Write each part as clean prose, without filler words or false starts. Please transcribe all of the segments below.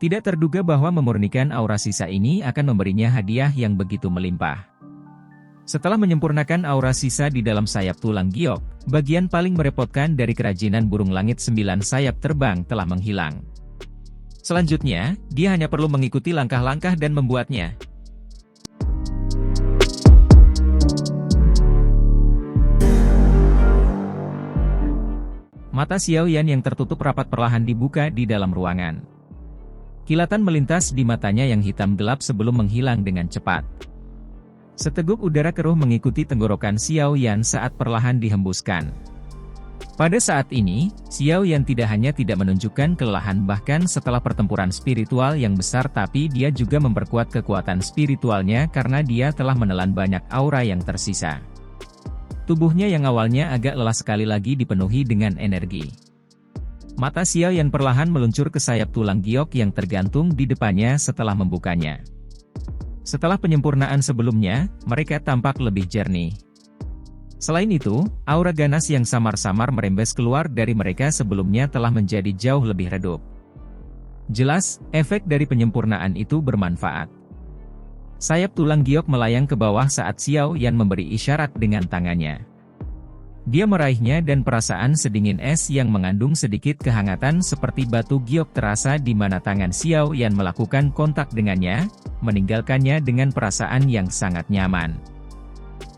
Tidak terduga bahwa memurnikan aura sisa ini akan memberinya hadiah yang begitu melimpah. Setelah menyempurnakan aura sisa di dalam sayap tulang giok, bagian paling merepotkan dari kerajinan burung langit 9 sayap terbang telah menghilang. Selanjutnya, dia hanya perlu mengikuti langkah-langkah dan membuatnya. Mata Xiao Yan yang tertutup rapat perlahan dibuka di dalam ruangan. Kilatan melintas di matanya yang hitam gelap sebelum menghilang dengan cepat. Seteguk udara keruh mengikuti tenggorokan Xiao Yan saat perlahan dihembuskan. Pada saat ini, Xiao Yan tidak hanya tidak menunjukkan kelelahan bahkan setelah pertempuran spiritual yang besar, tapi dia juga memperkuat kekuatan spiritualnya karena dia telah menelan banyak aura yang tersisa. Tubuhnya yang awalnya agak lelah sekali lagi dipenuhi dengan energi. Mata Xiao Yan perlahan meluncur ke sayap tulang giok yang tergantung di depannya setelah membukanya. Setelah penyempurnaan sebelumnya, mereka tampak lebih jernih. Selain itu, aura ganas yang samar-samar merembes keluar dari mereka sebelumnya telah menjadi jauh lebih redup. Jelas, efek dari penyempurnaan itu bermanfaat. Sayap tulang giok melayang ke bawah saat Xiao Yan memberi isyarat dengan tangannya. Dia meraihnya dan perasaan sedingin es yang mengandung sedikit kehangatan seperti batu giok terasa di mana tangan Xiao Yan melakukan kontak dengannya, meninggalkannya dengan perasaan yang sangat nyaman.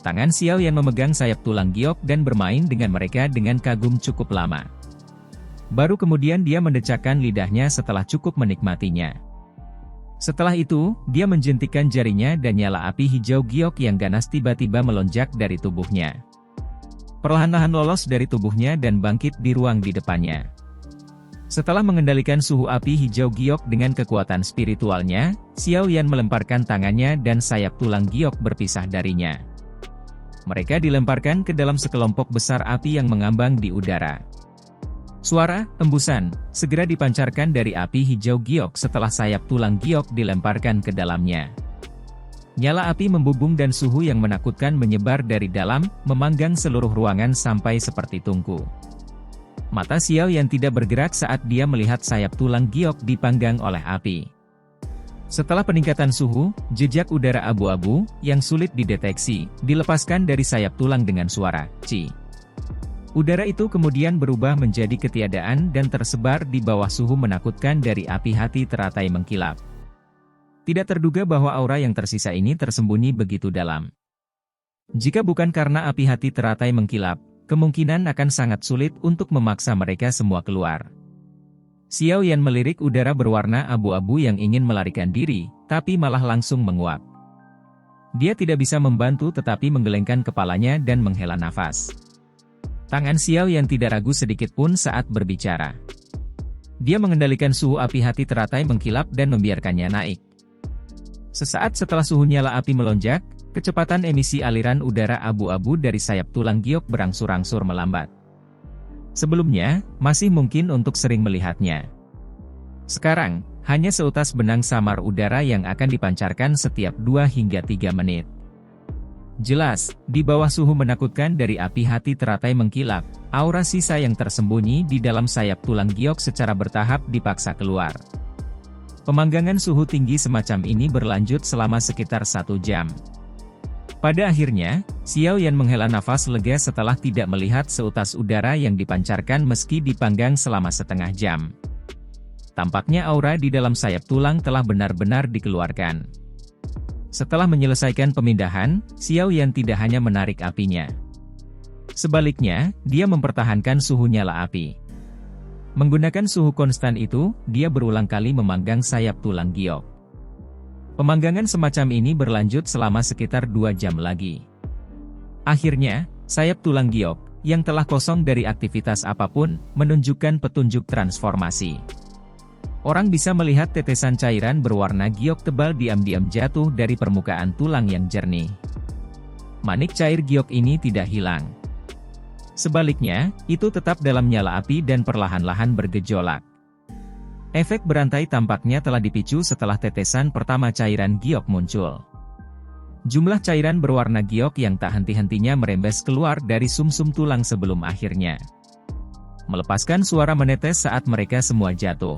Tangan Xiao Yan memegang sayap tulang giok dan bermain dengan mereka dengan kagum cukup lama. Baru kemudian dia mendecakkan lidahnya setelah cukup menikmatinya. Setelah itu, dia menjentikkan jarinya dan nyala api hijau giok yang ganas tiba-tiba melonjak dari tubuhnya. Perlahan-lahan lolos dari tubuhnya dan bangkit di ruang di depannya. Setelah mengendalikan suhu api hijau giok dengan kekuatan spiritualnya, Xiao Yan melemparkan tangannya dan sayap tulang giok berpisah darinya. Mereka dilemparkan ke dalam sekelompok besar api yang mengambang di udara. Suara embusan segera dipancarkan dari api hijau giok setelah sayap tulang giok dilemparkan ke dalamnya. Nyala api membubung dan suhu yang menakutkan menyebar dari dalam, memanggang seluruh ruangan sampai seperti tungku. Mata Xiao Yan tidak bergerak saat dia melihat sayap tulang giok dipanggang oleh api. Setelah peningkatan suhu, jejak udara abu-abu, yang sulit dideteksi, dilepaskan dari sayap tulang dengan suara, "Ci". Udara itu kemudian berubah menjadi ketiadaan dan tersebar di bawah suhu menakutkan dari api hati teratai mengkilap. Tidak terduga bahwa aura yang tersisa ini tersembunyi begitu dalam. Jika bukan karena api hati teratai mengkilap, kemungkinan akan sangat sulit untuk memaksa mereka semua keluar. Xiao Yan melirik udara berwarna abu-abu yang ingin melarikan diri, tapi malah langsung menguap. Dia tidak bisa membantu tetapi menggelengkan kepalanya dan menghela nafas. Tangan Xiao Yan tidak ragu sedikit pun saat berbicara. Dia mengendalikan suhu api hati teratai mengkilap dan membiarkannya naik. Sesaat setelah suhu nyala api melonjak, kecepatan emisi aliran udara abu-abu dari sayap tulang giok berangsur-angsur melambat. Sebelumnya, masih mungkin untuk sering melihatnya. Sekarang, hanya seutas benang samar udara yang akan dipancarkan setiap 2 hingga 3 menit. Jelas, di bawah suhu menakutkan dari api hati teratai mengkilap, aura sisa yang tersembunyi di dalam sayap tulang giok secara bertahap dipaksa keluar. Pemanggangan suhu tinggi semacam ini berlanjut selama sekitar 1 jam. Pada akhirnya, Xiao Yan menghela nafas lega setelah tidak melihat seutas udara yang dipancarkan meski dipanggang selama setengah jam. Tampaknya aura di dalam sayap tulang telah benar-benar dikeluarkan. Setelah menyelesaikan pemindahan, Xiao Yan tidak hanya menarik apinya. Sebaliknya, dia mempertahankan suhu nyala api. Menggunakan suhu konstan itu, dia berulang kali memanggang sayap tulang giok. Pemanggangan semacam ini berlanjut selama sekitar 2 jam lagi. Akhirnya, sayap tulang giok, yang telah kosong dari aktivitas apapun, menunjukkan petunjuk transformasi. Orang bisa melihat tetesan cairan berwarna giok tebal diam-diam jatuh dari permukaan tulang yang jernih. Manik cair giok ini tidak hilang. Sebaliknya, itu tetap dalam nyala api dan perlahan-lahan bergejolak. Efek berantai tampaknya telah dipicu setelah tetesan pertama cairan giok muncul. Jumlah cairan berwarna giok yang tak henti-hentinya merembes keluar dari sumsum tulang sebelum akhirnya melepaskan suara menetes saat mereka semua jatuh.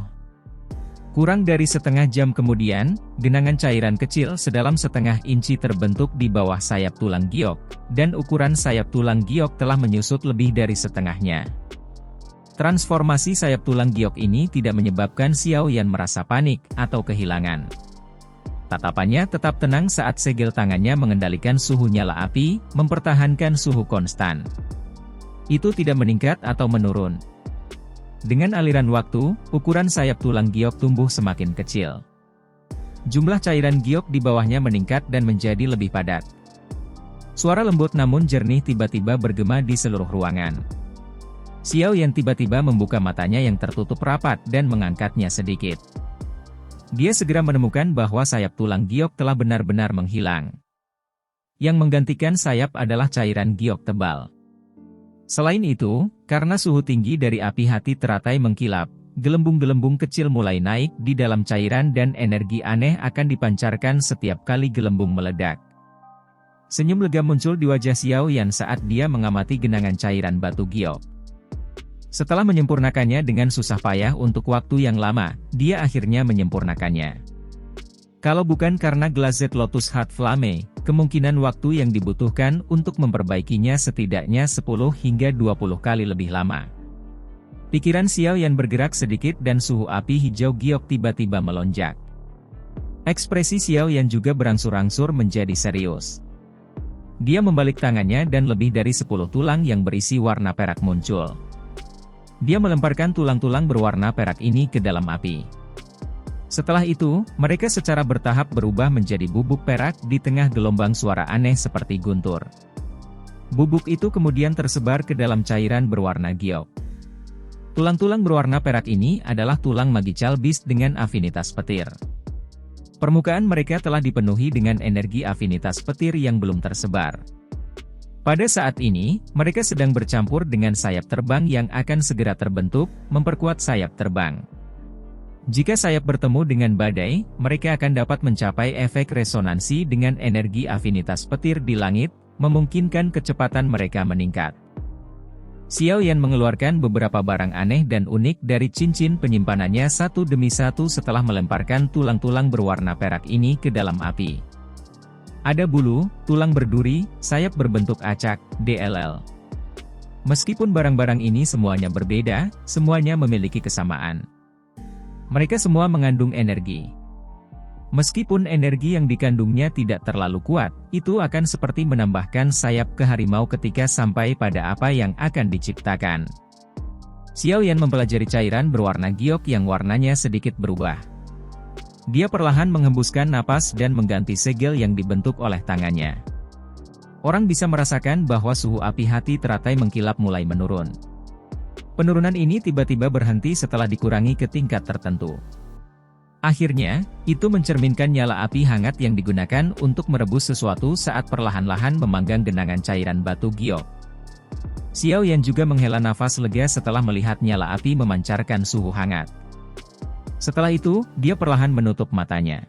Kurang dari setengah jam kemudian, genangan cairan kecil sedalam setengah inci terbentuk di bawah sayap tulang giok, dan ukuran sayap tulang giok telah menyusut lebih dari setengahnya. Transformasi sayap tulang giok ini tidak menyebabkan Xiao Yan merasa panik atau kehilangan. Tatapannya tetap tenang saat segel tangannya mengendalikan suhu nyala api, mempertahankan suhu konstan. Itu tidak meningkat atau menurun. Dengan aliran waktu, ukuran sayap tulang giok tumbuh semakin kecil. Jumlah cairan giok di bawahnya meningkat dan menjadi lebih padat. Suara lembut namun jernih tiba-tiba bergema di seluruh ruangan. Xiao Yan tiba-tiba membuka matanya yang tertutup rapat dan mengangkatnya sedikit. Dia segera menemukan bahwa sayap tulang giok telah benar-benar menghilang. Yang menggantikan sayap adalah cairan giok tebal. Selain itu, karena suhu tinggi dari api hati teratai mengkilap, gelembung-gelembung kecil mulai naik di dalam cairan dan energi aneh akan dipancarkan setiap kali gelembung meledak. Senyum lega muncul di wajah Xiao Yan saat dia mengamati genangan cairan batu giok. Setelah menyempurnakannya dengan susah payah untuk waktu yang lama, dia akhirnya menyempurnakannya. Kalau bukan karena Glazed Lotus Heart Flame, kemungkinan waktu yang dibutuhkan untuk memperbaikinya setidaknya 10 hingga 20 kali lebih lama. Pikiran Xiao Yan bergerak sedikit dan suhu api hijau giok tiba-tiba melonjak. Ekspresi Xiao Yan juga berangsur-angsur menjadi serius. Dia membalik tangannya dan lebih dari 10 tulang yang berisi warna perak muncul. Dia melemparkan tulang-tulang berwarna perak ini ke dalam api. Setelah itu, mereka secara bertahap berubah menjadi bubuk perak di tengah gelombang suara aneh seperti guntur. Bubuk itu kemudian tersebar ke dalam cairan berwarna giok. Tulang-tulang berwarna perak ini adalah tulang magical beast dengan afinitas petir. Permukaan mereka telah dipenuhi dengan energi afinitas petir yang belum tersebar. Pada saat ini, mereka sedang bercampur dengan sayap terbang yang akan segera terbentuk, memperkuat sayap terbang. Jika sayap bertemu dengan badai, mereka akan dapat mencapai efek resonansi dengan energi afinitas petir di langit, memungkinkan kecepatan mereka meningkat. Xiao Yan mengeluarkan beberapa barang aneh dan unik dari cincin penyimpanannya satu demi satu setelah melemparkan tulang-tulang berwarna perak ini ke dalam api. Ada bulu, tulang berduri, sayap berbentuk acak, DLL. Meskipun barang-barang ini semuanya berbeda, semuanya memiliki kesamaan. Mereka semua mengandung energi. Meskipun energi yang dikandungnya tidak terlalu kuat, itu akan seperti menambahkan sayap ke harimau ketika sampai pada apa yang akan diciptakan. Xiao Yan mempelajari cairan berwarna giok yang warnanya sedikit berubah. Dia perlahan menghembuskan napas dan mengganti segel yang dibentuk oleh tangannya. Orang bisa merasakan bahwa suhu api hati teratai mengkilap mulai menurun. Penurunan ini tiba-tiba berhenti setelah dikurangi ke tingkat tertentu. Akhirnya, itu mencerminkan nyala api hangat yang digunakan untuk merebus sesuatu saat perlahan-lahan memanggang genangan cairan batu giok. Xiao Yan juga menghela nafas lega setelah melihat nyala api memancarkan suhu hangat. Setelah itu, dia perlahan menutup matanya.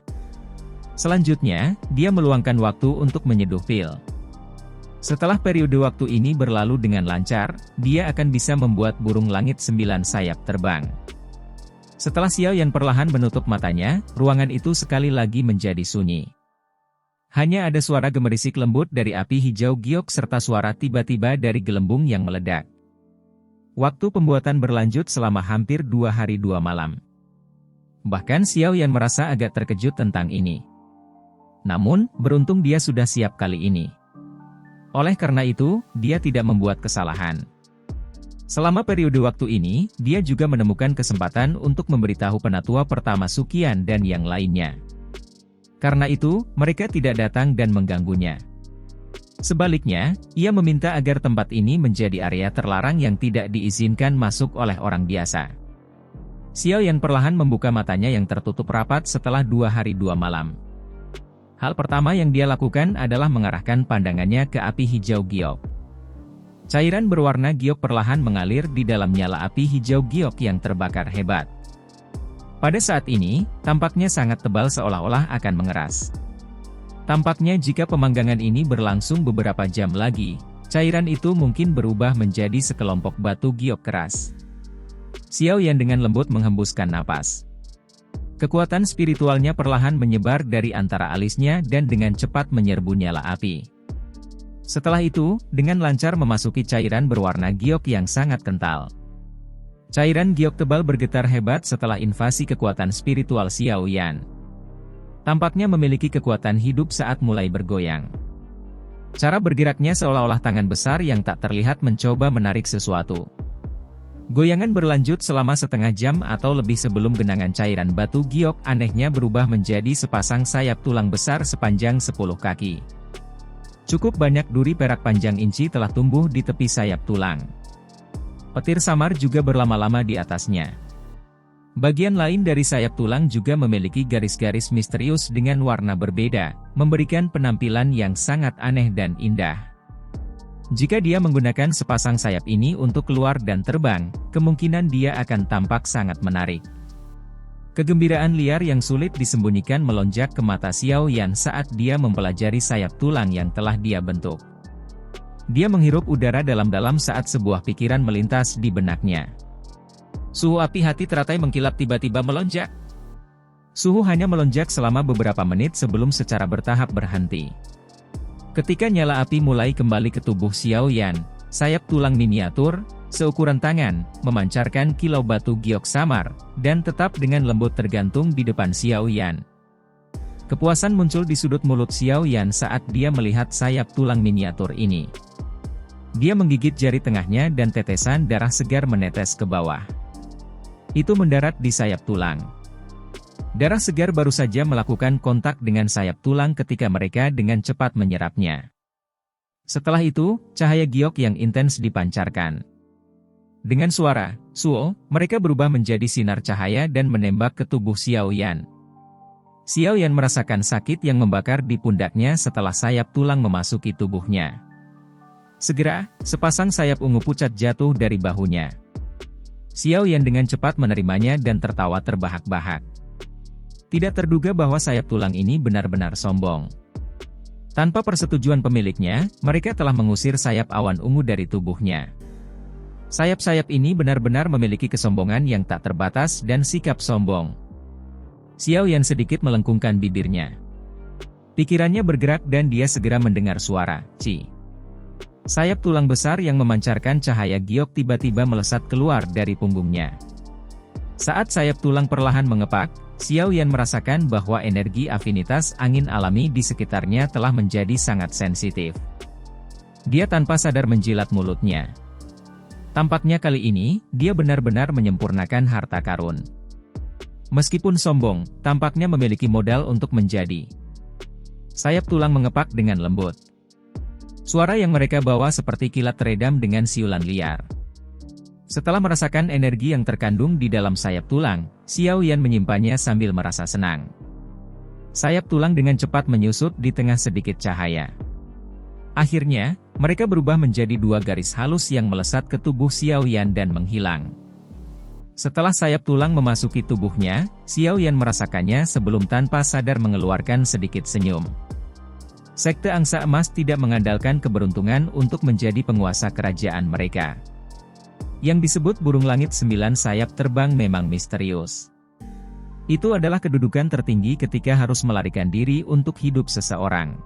Selanjutnya, dia meluangkan waktu untuk menyeduh pil. Setelah periode waktu ini berlalu dengan lancar, dia akan bisa membuat burung langit 9 sayap terbang. Setelah Xiao Yan perlahan menutup matanya, ruangan itu sekali lagi menjadi sunyi. Hanya ada suara gemerisik lembut dari api hijau giok serta suara tiba-tiba dari gelembung yang meledak. Waktu pembuatan berlanjut selama hampir 2 hari 2 malam. Bahkan Xiao Yan merasa agak terkejut tentang ini. Namun, beruntung dia sudah siap kali ini. Oleh karena itu, dia tidak membuat kesalahan. Selama periode waktu ini, dia juga menemukan kesempatan untuk memberitahu penatua pertama Suqian dan yang lainnya. Karena itu, mereka tidak datang dan mengganggunya. Sebaliknya, ia meminta agar tempat ini menjadi area terlarang yang tidak diizinkan masuk oleh orang biasa. Xiao Yan perlahan membuka matanya yang tertutup rapat setelah 2 hari 2 malam. Hal pertama yang dia lakukan adalah mengarahkan pandangannya ke api hijau giok. Cairan berwarna giok perlahan mengalir di dalam nyala api hijau giok yang terbakar hebat. Pada saat ini, tampaknya sangat tebal seolah-olah akan mengeras. Tampaknya jika pemanggangan ini berlangsung beberapa jam lagi, cairan itu mungkin berubah menjadi sekelompok batu giok keras. Xiao Yan dengan lembut menghembuskan napas. Kekuatan spiritualnya perlahan menyebar dari antara alisnya dan dengan cepat menyerbu nyala api. Setelah itu, dengan lancar memasuki cairan berwarna giok yang sangat kental. Cairan giok tebal bergetar hebat setelah invasi kekuatan spiritual Xiao Yan. Tampaknya memiliki kekuatan hidup saat mulai bergoyang. Cara bergeraknya seolah-olah tangan besar yang tak terlihat mencoba menarik sesuatu. Goyangan berlanjut selama setengah jam atau lebih sebelum genangan cairan batu giok anehnya berubah menjadi sepasang sayap tulang besar sepanjang 10 kaki. Cukup banyak duri perak panjang inci telah tumbuh di tepi sayap tulang. Petir samar juga berlama-lama di atasnya. Bagian lain dari sayap tulang juga memiliki garis-garis misterius dengan warna berbeda, memberikan penampilan yang sangat aneh dan indah. Jika dia menggunakan sepasang sayap ini untuk keluar dan terbang, kemungkinan dia akan tampak sangat menarik. Kegembiraan liar yang sulit disembunyikan melonjak ke mata Xiao Yan saat dia mempelajari sayap tulang yang telah dia bentuk. Dia menghirup udara dalam-dalam saat sebuah pikiran melintas di benaknya. Suhu api hati teratai mengkilap tiba-tiba melonjak. Suhu hanya melonjak selama beberapa menit sebelum secara bertahap berhenti. Ketika nyala api mulai kembali ke tubuh Xiao Yan, sayap tulang miniatur, seukuran tangan, memancarkan kilau batu giok samar, dan tetap dengan lembut tergantung di depan Xiao Yan. Kepuasan muncul di sudut mulut Xiao Yan saat dia melihat sayap tulang miniatur ini. Dia menggigit jari tengahnya dan tetesan darah segar menetes ke bawah. Itu mendarat di sayap tulang. Darah segar baru saja melakukan kontak dengan sayap tulang ketika mereka dengan cepat menyerapnya. Setelah itu, cahaya giok yang intens dipancarkan. Dengan suara, suo, mereka berubah menjadi sinar cahaya dan menembak ke tubuh Xiao Yan. Xiao Yan merasakan sakit yang membakar di pundaknya setelah sayap tulang memasuki tubuhnya. Segera, sepasang sayap ungu pucat jatuh dari bahunya. Xiao Yan dengan cepat menerimanya dan tertawa terbahak-bahak. Tidak terduga bahwa sayap tulang ini benar-benar sombong. Tanpa persetujuan pemiliknya, mereka telah mengusir sayap awan ungu dari tubuhnya. Sayap-sayap ini benar-benar memiliki kesombongan yang tak terbatas dan sikap sombong. Xiao Yan sedikit melengkungkan bibirnya. Pikirannya bergerak dan dia segera mendengar suara, "Ci." Sayap tulang besar yang memancarkan cahaya giok tiba-tiba melesat keluar dari punggungnya. Saat sayap tulang perlahan mengepak, Xiao Yan merasakan bahwa energi afinitas angin alami di sekitarnya telah menjadi sangat sensitif. Dia tanpa sadar menjilat mulutnya. Tampaknya kali ini, dia benar-benar menyempurnakan harta karun. Meskipun sombong, tampaknya memiliki modal untuk menjadi. Sayap tulang mengepak dengan lembut. Suara yang mereka bawa seperti kilat teredam dengan siulan liar. Setelah merasakan energi yang terkandung di dalam sayap tulang, Xiao Yan menyimpannya sambil merasa senang. Sayap tulang dengan cepat menyusut di tengah sedikit cahaya. Akhirnya, mereka berubah menjadi dua garis halus yang melesat ke tubuh Xiao Yan dan menghilang. Setelah sayap tulang memasuki tubuhnya, Xiao Yan merasakannya sebelum tanpa sadar mengeluarkan sedikit senyum. Sekte Angsa Emas tidak mengandalkan keberuntungan untuk menjadi penguasa kerajaan mereka. Yang disebut burung langit 9 sayap terbang memang misterius. Itu adalah kedudukan tertinggi ketika harus melarikan diri untuk hidup seseorang.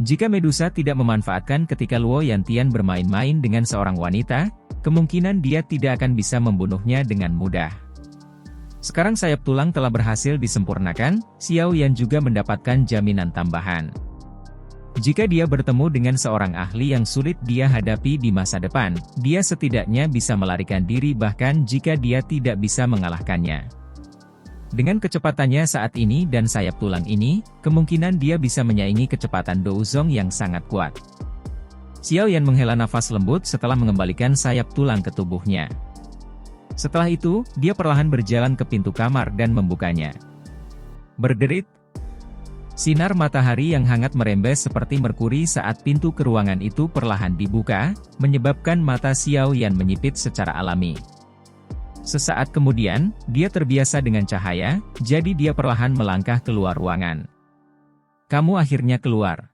Jika Medusa tidak memanfaatkan ketika Luo Yantian bermain-main dengan seorang wanita, kemungkinan dia tidak akan bisa membunuhnya dengan mudah. Sekarang sayap tulang telah berhasil disempurnakan, Xiao Yan juga mendapatkan jaminan tambahan. Jika dia bertemu dengan seorang ahli yang sulit dia hadapi di masa depan, dia setidaknya bisa melarikan diri bahkan jika dia tidak bisa mengalahkannya. Dengan kecepatannya saat ini dan sayap tulang ini, kemungkinan dia bisa menyaingi kecepatan Douzong yang sangat kuat. Xiao Yan menghela nafas lembut setelah mengembalikan sayap tulang ke tubuhnya. Setelah itu, dia perlahan berjalan ke pintu kamar dan membukanya. Berderit. Sinar matahari yang hangat merembes seperti merkuri saat pintu ke ruangan itu perlahan dibuka, menyebabkan mata Xiao Yan menyipit secara alami. Sesaat kemudian, dia terbiasa dengan cahaya, jadi dia perlahan melangkah keluar ruangan. "Kamu akhirnya keluar."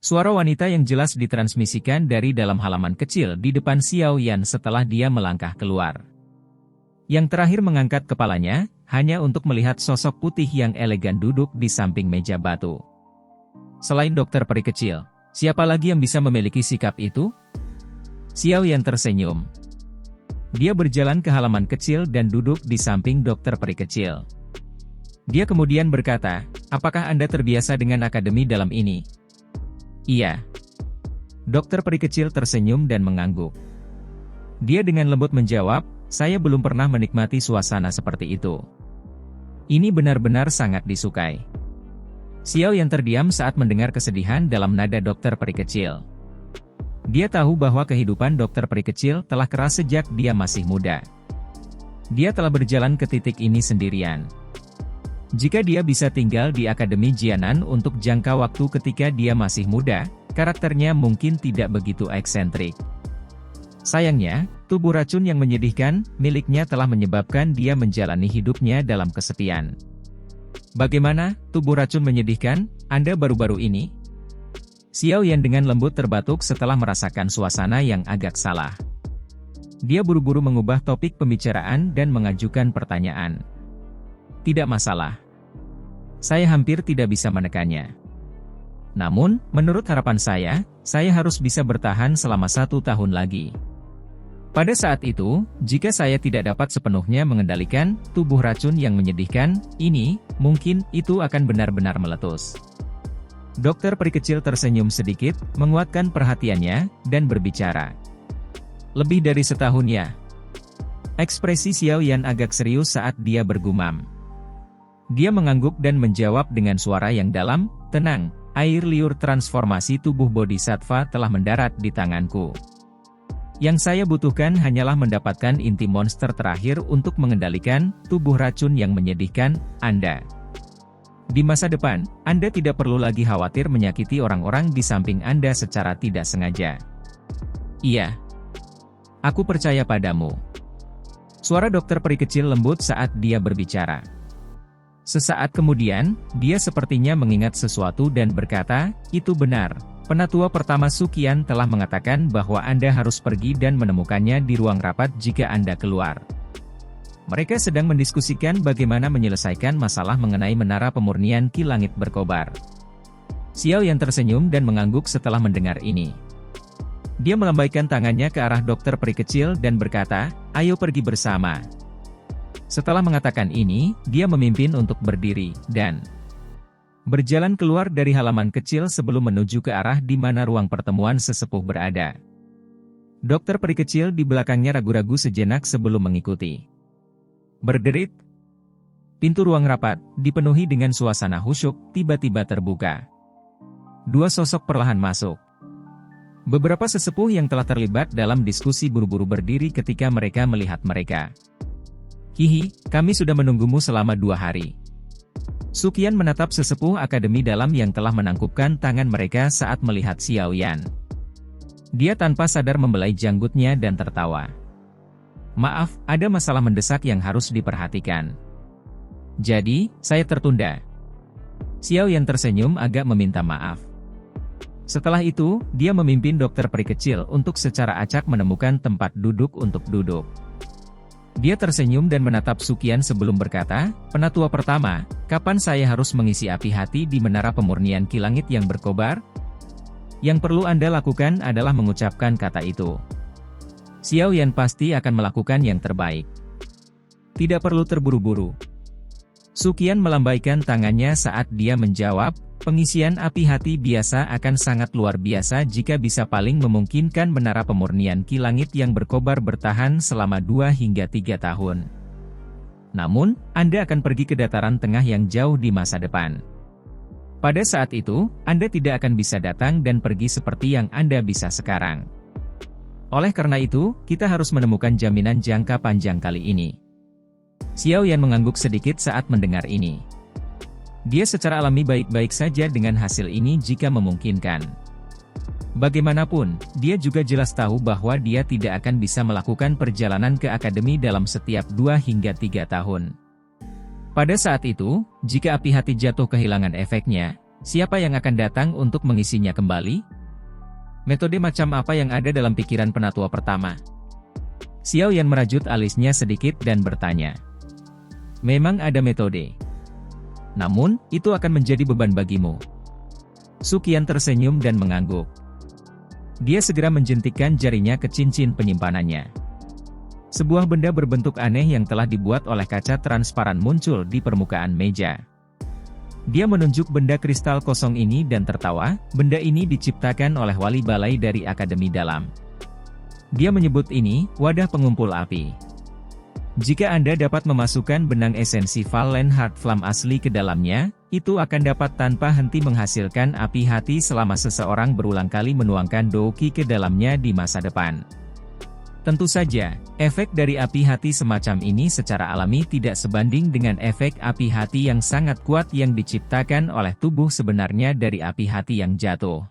Suara wanita yang jelas ditransmisikan dari dalam halaman kecil di depan Xiao Yan setelah dia melangkah keluar. Yang terakhir mengangkat kepalanya, hanya untuk melihat sosok putih yang elegan duduk di samping meja batu. Selain dokter peri kecil, siapa lagi yang bisa memiliki sikap itu? Xiao Yan tersenyum. Dia berjalan ke halaman kecil dan duduk di samping dokter peri kecil. Dia kemudian berkata, apakah Anda terbiasa dengan akademi dalam ini? Iya. Dokter peri kecil tersenyum dan mengangguk. Dia dengan lembut menjawab, saya belum pernah menikmati suasana seperti itu. Ini benar-benar sangat disukai. Xiao Yan terdiam saat mendengar kesedihan dalam nada dokter peri kecil. Dia tahu bahwa kehidupan dokter peri kecil telah keras sejak dia masih muda. Dia telah berjalan ke titik ini sendirian. Jika dia bisa tinggal di Akademi Jianan untuk jangka waktu ketika dia masih muda, karakternya mungkin tidak begitu eksentrik. Sayangnya, tubuh racun yang menyedihkan miliknya telah menyebabkan dia menjalani hidupnya dalam kesepian. Bagaimana, tubuh racun menyedihkan, Anda baru-baru ini? Xiao Yan dengan lembut terbatuk setelah merasakan suasana yang agak salah. Dia buru-buru mengubah topik pembicaraan dan mengajukan pertanyaan. Tidak masalah. Saya hampir tidak bisa menekannya. Namun, menurut harapan saya harus bisa bertahan selama 1 tahun lagi. Pada saat itu, jika saya tidak dapat sepenuhnya mengendalikan tubuh racun yang menyedihkan ini, mungkin itu akan benar-benar meletus. Dokter peri kecil tersenyum sedikit, menguatkan perhatiannya, dan berbicara. Lebih dari setahun ya. Ekspresi Xiao Yan agak serius saat dia bergumam. Dia mengangguk dan menjawab dengan suara yang dalam, tenang, air liur transformasi tubuh Bodhisattva telah mendarat di tanganku. Yang saya butuhkan hanyalah mendapatkan inti monster terakhir untuk mengendalikan tubuh racun yang menyedihkan Anda. Di masa depan, Anda tidak perlu lagi khawatir menyakiti orang-orang di samping Anda secara tidak sengaja. Iya. Aku percaya padamu. Suara dokter peri kecil lembut saat dia berbicara. Sesaat kemudian, dia sepertinya mengingat sesuatu dan berkata, itu benar. Penatua pertama Sukian telah mengatakan bahwa Anda harus pergi dan menemukannya di ruang rapat jika Anda keluar. Mereka sedang mendiskusikan bagaimana menyelesaikan masalah mengenai menara pemurnian Ki Langit berkobar. Xiao Yan tersenyum dan mengangguk setelah mendengar ini. Dia melambaikan tangannya ke arah dokter peri kecil dan berkata, ayo pergi bersama. Setelah mengatakan ini, dia memimpin untuk berdiri, dan berjalan keluar dari halaman kecil sebelum menuju ke arah di mana ruang pertemuan sesepuh berada. Dokter peri kecil di belakangnya ragu-ragu sejenak sebelum mengikuti. Berderit. Pintu ruang rapat, dipenuhi dengan suasana khusyuk, tiba-tiba terbuka. 2 sosok perlahan masuk. Beberapa sesepuh yang telah terlibat dalam diskusi buru-buru berdiri ketika mereka melihat mereka. Hihi, kami sudah menunggumu selama 2 hari. Sukian menatap sesepuh akademi dalam yang telah menangkupkan tangan mereka saat melihat Xiao Yan. Dia tanpa sadar membelai janggutnya dan tertawa. Maaf, ada masalah mendesak yang harus diperhatikan. Jadi, saya tertunda. Xiao Yan tersenyum agak meminta maaf. Setelah itu, dia memimpin dokter peri kecil untuk secara acak menemukan tempat duduk untuk duduk. Dia tersenyum dan menatap Sukian sebelum berkata, penatua pertama, kapan saya harus mengisi api hati di menara pemurnian Ki Langit yang berkobar? Yang perlu Anda lakukan adalah mengucapkan kata itu. Xiao Yan pasti akan melakukan yang terbaik. Tidak perlu terburu-buru. Sukian melambaikan tangannya saat dia menjawab, pengisian api hati biasa akan sangat luar biasa jika bisa paling memungkinkan menara pemurnian Ki Langit yang berkobar bertahan selama 2 hingga 3 tahun. Namun, Anda akan pergi ke dataran tengah yang jauh di masa depan. Pada saat itu, Anda tidak akan bisa datang dan pergi seperti yang Anda bisa sekarang. Oleh karena itu, kita harus menemukan jaminan jangka panjang kali ini. Xiao Yan mengangguk sedikit saat mendengar ini. Dia secara alami baik-baik saja dengan hasil ini jika memungkinkan. Bagaimanapun, dia juga jelas tahu bahwa dia tidak akan bisa melakukan perjalanan ke akademi dalam setiap 2 hingga 3 tahun. Pada saat itu, jika api hati jatuh kehilangan efeknya, siapa yang akan datang untuk mengisinya kembali? Metode macam apa yang ada dalam pikiran penatua pertama? Xiao Yan merajut alisnya sedikit dan bertanya. Memang ada metode. Namun, itu akan menjadi beban bagimu. Su Qian tersenyum dan mengangguk. Dia segera menjentikkan jarinya ke cincin penyimpanannya. Sebuah benda berbentuk aneh yang telah dibuat oleh kaca transparan muncul di permukaan meja. Dia menunjuk benda kristal kosong ini dan tertawa. Benda ini diciptakan oleh wali balai dari Akademi Dalam. Dia menyebut ini, wadah pengumpul api. Jika Anda dapat memasukkan benang esensi Valen Heart Flame asli ke dalamnya, itu akan dapat tanpa henti menghasilkan api hati selama seseorang berulang kali menuangkan Douqi ke dalamnya di masa depan. Tentu saja, efek dari api hati semacam ini secara alami tidak sebanding dengan efek api hati yang sangat kuat yang diciptakan oleh tubuh sebenarnya dari api hati yang jatuh.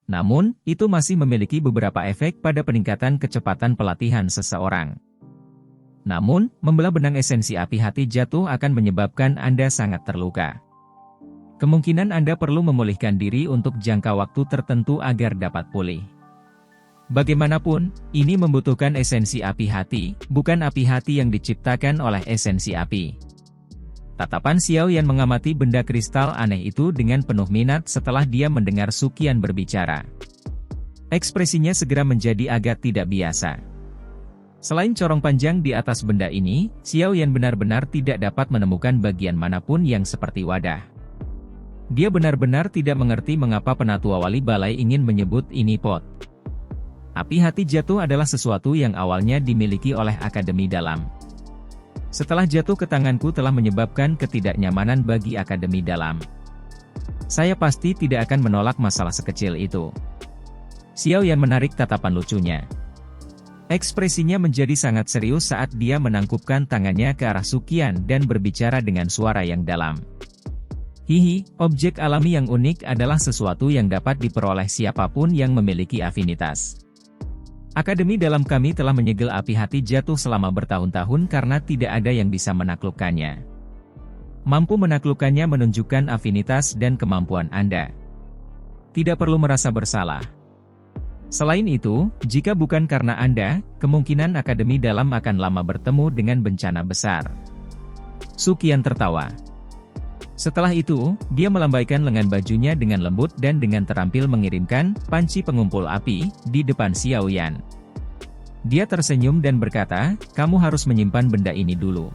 Namun, itu masih memiliki beberapa efek pada peningkatan kecepatan pelatihan seseorang. Namun, membelah benang esensi api hati jatuh akan menyebabkan Anda sangat terluka. Kemungkinan Anda perlu memulihkan diri untuk jangka waktu tertentu agar dapat pulih. Bagaimanapun, ini membutuhkan esensi api hati, bukan api hati yang diciptakan oleh esensi api. Tatapan Xiao Yan mengamati benda kristal aneh itu dengan penuh minat setelah dia mendengar Su Qian berbicara. Ekspresinya segera menjadi agak tidak biasa. Selain corong panjang di atas benda ini, Xiao Yan benar-benar tidak dapat menemukan bagian manapun yang seperti wadah. Dia benar-benar tidak mengerti mengapa penatua wali balai ingin menyebut ini pot. Api hati jatuh adalah sesuatu yang awalnya dimiliki oleh Akademi Dalam. Setelah jatuh ke tanganku telah menyebabkan ketidaknyamanan bagi Akademi Dalam. Saya pasti tidak akan menolak masalah sekecil itu. Xiao Yan menarik tatapan lucunya. Ekspresinya menjadi sangat serius saat dia menangkupkan tangannya ke arah Su Qian dan berbicara dengan suara yang dalam. Hihi, objek alami yang unik adalah sesuatu yang dapat diperoleh siapapun yang memiliki afinitas. Akademi Dalam kami telah menyegel api hati jatuh selama bertahun-tahun karena tidak ada yang bisa menaklukkannya. Mampu menaklukkannya menunjukkan afinitas dan kemampuan Anda. Tidak perlu merasa bersalah. Selain itu, jika bukan karena Anda, kemungkinan Akademi Dalam akan lama bertemu dengan bencana besar. Su Qian tertawa. Setelah itu, dia melambaikan lengan bajunya dengan lembut dan dengan terampil mengirimkan panci pengumpul api di depan Xiao Yan. Dia tersenyum dan berkata, kamu harus menyimpan benda ini dulu.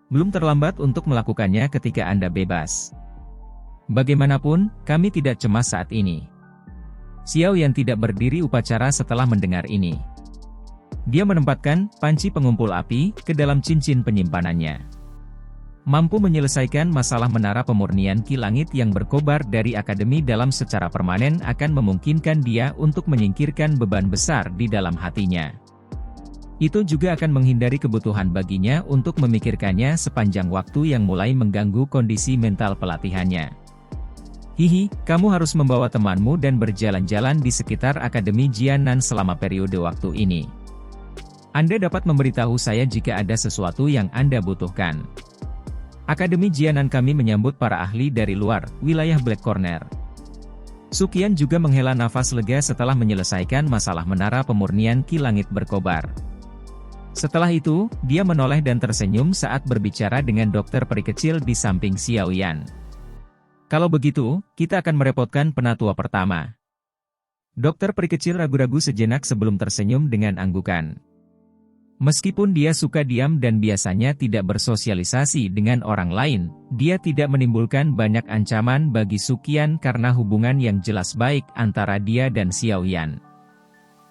Belum terlambat untuk melakukannya ketika Anda bebas. Bagaimanapun, kami tidak cemas saat ini. Xiao Yan tidak berdiri upacara setelah mendengar ini. Dia menempatkan panci pengumpul api ke dalam cincin penyimpanannya. Mampu menyelesaikan masalah menara pemurnian Ki Langit yang berkobar dari Akademi Dalam secara permanen akan memungkinkan dia untuk menyingkirkan beban besar di dalam hatinya. Itu juga akan menghindari kebutuhan baginya untuk memikirkannya sepanjang waktu yang mulai mengganggu kondisi mental pelatihannya. Hihi, kamu harus membawa temanmu dan berjalan-jalan di sekitar Akademi Jianan selama periode waktu ini. Anda dapat memberitahu saya jika ada sesuatu yang Anda butuhkan. Akademi Jianan kami menyambut para ahli dari luar wilayah Black Corner. Su Qian juga menghela nafas lega setelah menyelesaikan masalah menara pemurnian Ki Langit berkobar. Setelah itu, dia menoleh dan tersenyum saat berbicara dengan dokter peri kecil di samping Xiao Yan. Kalau begitu, kita akan merepotkan penatua pertama. Dokter peri kecil ragu-ragu sejenak sebelum tersenyum dengan anggukan. Meskipun dia suka diam dan biasanya tidak bersosialisasi dengan orang lain, dia tidak menimbulkan banyak ancaman bagi Su Qian karena hubungan yang jelas baik antara dia dan Xiao Yan.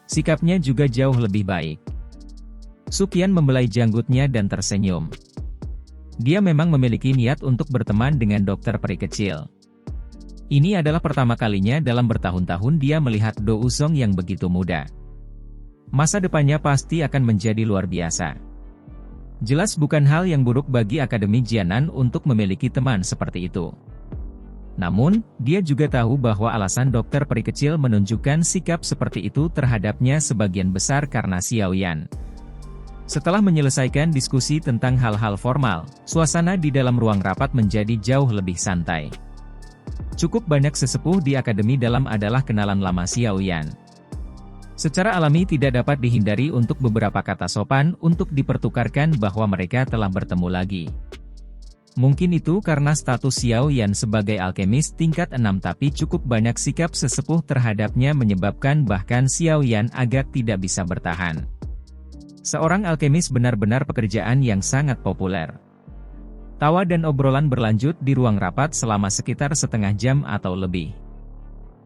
Sikapnya juga jauh lebih baik. Su Qian membelai janggutnya dan tersenyum. Dia memang memiliki niat untuk berteman dengan dokter peri kecil. Ini adalah pertama kalinya dalam bertahun-tahun dia melihat Do Uzong yang begitu muda. Masa depannya pasti akan menjadi luar biasa. Jelas bukan hal yang buruk bagi Akademi Jianan untuk memiliki teman seperti itu. Namun, dia juga tahu bahwa alasan dokter peri kecil menunjukkan sikap seperti itu terhadapnya sebagian besar karena Xiao Yan. Setelah menyelesaikan diskusi tentang hal-hal formal, suasana di dalam ruang rapat menjadi jauh lebih santai. Cukup banyak sesepuh di Akademi Dalam adalah kenalan lama Xiao Yan. Secara alami tidak dapat dihindari untuk beberapa kata sopan untuk dipertukarkan bahwa mereka telah bertemu lagi. Mungkin itu karena status Xiao Yan sebagai alkemis tingkat 6 tapi cukup banyak sikap sesepuh terhadapnya menyebabkan bahkan Xiao Yan agak tidak bisa bertahan. Seorang alkemis benar-benar pekerjaan yang sangat populer. Tawa dan obrolan berlanjut di ruang rapat selama sekitar setengah jam atau lebih.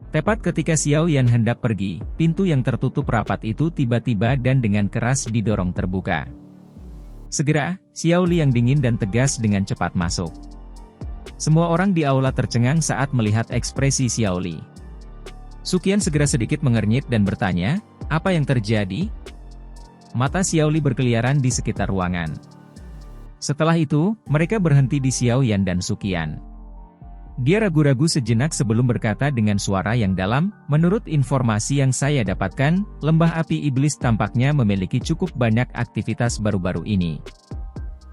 Tepat ketika Xiao Yan hendak pergi, pintu yang tertutup rapat itu tiba-tiba dan dengan keras didorong terbuka. Segera, Xiao Li yang dingin dan tegas dengan cepat masuk. Semua orang di aula tercengang saat melihat ekspresi Xiao Li. Suqian segera sedikit mengernyit dan bertanya, "Apa yang terjadi?" Mata Xiao Li berkeliaran di sekitar ruangan. Setelah itu, mereka berhenti di Xiao Yan dan Suqian. Dia ragu-ragu sejenak sebelum berkata dengan suara yang dalam, "Menurut informasi yang saya dapatkan, lembah api iblis tampaknya memiliki cukup banyak aktivitas baru-baru ini.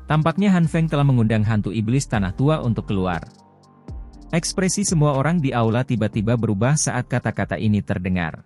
Tampaknya Han Feng telah mengundang hantu iblis tanah tua untuk keluar." Ekspresi semua orang di aula tiba-tiba berubah saat kata-kata ini terdengar.